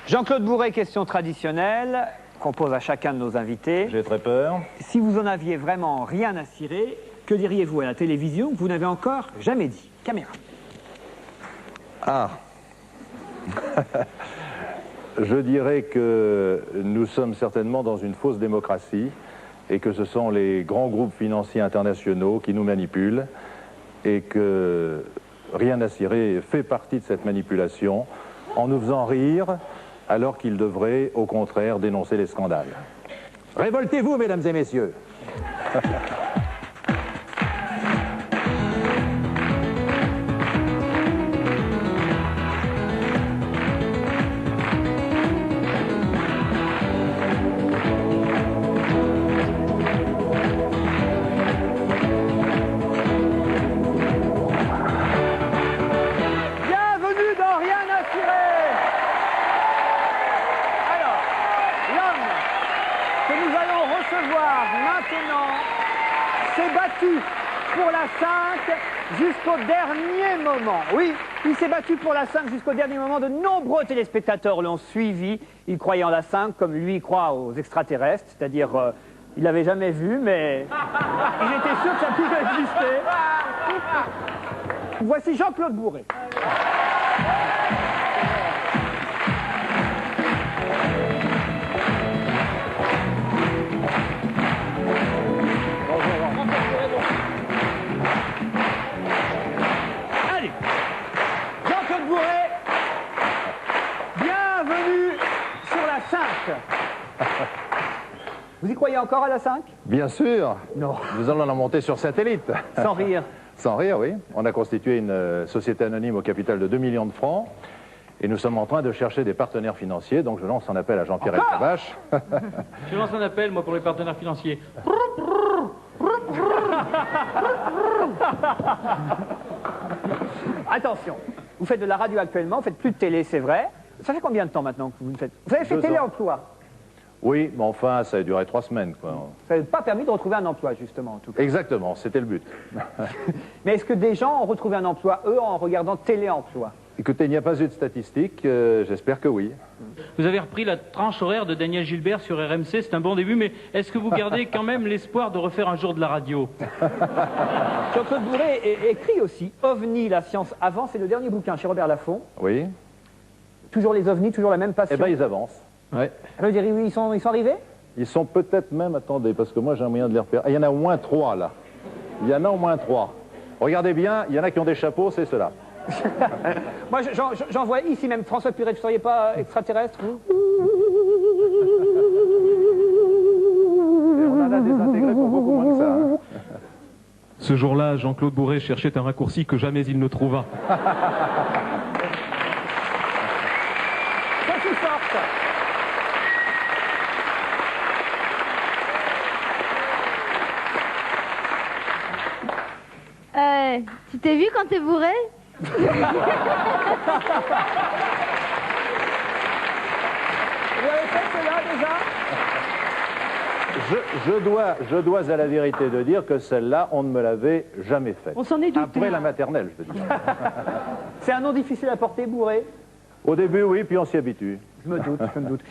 Jean-Claude Bourret, question traditionnelle qu'on pose à chacun de nos invités. J'ai très peur. Si vous en aviez vraiment rien à cirer, que diriez-vous à la télévision que vous n'avez encore jamais dit? Caméra. Ah. Je dirais que nous sommes certainement dans une fausse démocratie et que ce sont les grands groupes financiers internationaux qui nous manipulent et que Rien à cirer fait partie de cette manipulation en nous faisant rire alors qu'ils devraient au contraire dénoncer les scandales. Révoltez-vous, mesdames et messieurs. Pour la 5 jusqu'au dernier moment. Oui, il s'est battu pour la 5 jusqu'au dernier moment. De nombreux téléspectateurs l'ont suivi. Il croyait en la 5 comme lui croit aux extraterrestres. C'est-à-dire, il l'avait jamais vu, mais il était sûr que ça pouvait exister. Voici Jean-Claude Bourret. Vous y croyez encore à la 5? Bien sûr. Non. Nous allons la monter sur satellite. Sans rire. Sans rire, oui. On a constitué une société anonyme au capital de 2 millions de francs. Et nous sommes en train de chercher des partenaires financiers. Donc je lance un appel à Jean-Pierre Elkabbach. Je lance un appel, moi, pour les partenaires financiers. Attention, vous faites de la radio actuellement, vous faites plus de télé, c'est vrai. Ça fait combien de temps maintenant que vous le faites? Vous avez fait 2 ans. Téléemploi? Oui, mais enfin, ça a duré 3 semaines, quoi. Ça n'a pas permis de retrouver un emploi, justement, en tout cas. Exactement, c'était le but. Mais est-ce que des gens ont retrouvé un emploi, eux, en regardant Téléemploi? Écoutez, il n'y a pas eu de statistiques, j'espère que oui. Vous avez repris la tranche horaire de Daniel Gilbert sur RMC, c'est un bon début, mais est-ce que vous gardez quand même l'espoir de refaire un jour de la radio? Jean-Claude Bourret écrit aussi OVNI, la science avance, c'est le dernier bouquin chez Robert Laffont. Oui. Toujours les ovnis, toujours la même passion. Eh bien, ils avancent. Ouais. Alors, vous direz, oui, ils sont arrivés? Ils sont peut-être même, attendez, parce que moi j'ai un moyen de les repérer. Ah, il y en a au moins 3 là. Il y en a au moins 3. Regardez bien, il y en a qui ont des chapeaux, c'est ceux-là. Moi j'en vois ici même. François Puret, vous ne seriez pas extraterrestre, vous? Et on en a désintégré pour beaucoup moins que ça. Hein. Ce jour-là, Jean-Claude Bourret cherchait un raccourci que jamais il ne trouva. Tu t'es vu quand t'es bourré? Vous avez fait cela déjà? Je dois à la vérité de dire que celle-là, on ne me l'avait jamais faite. On s'en est douté. Après la maternelle, je veux dire. C'est un nom difficile à porter, Bourret? Au début, oui, puis on s'y habitue. Je me doute, je me doute.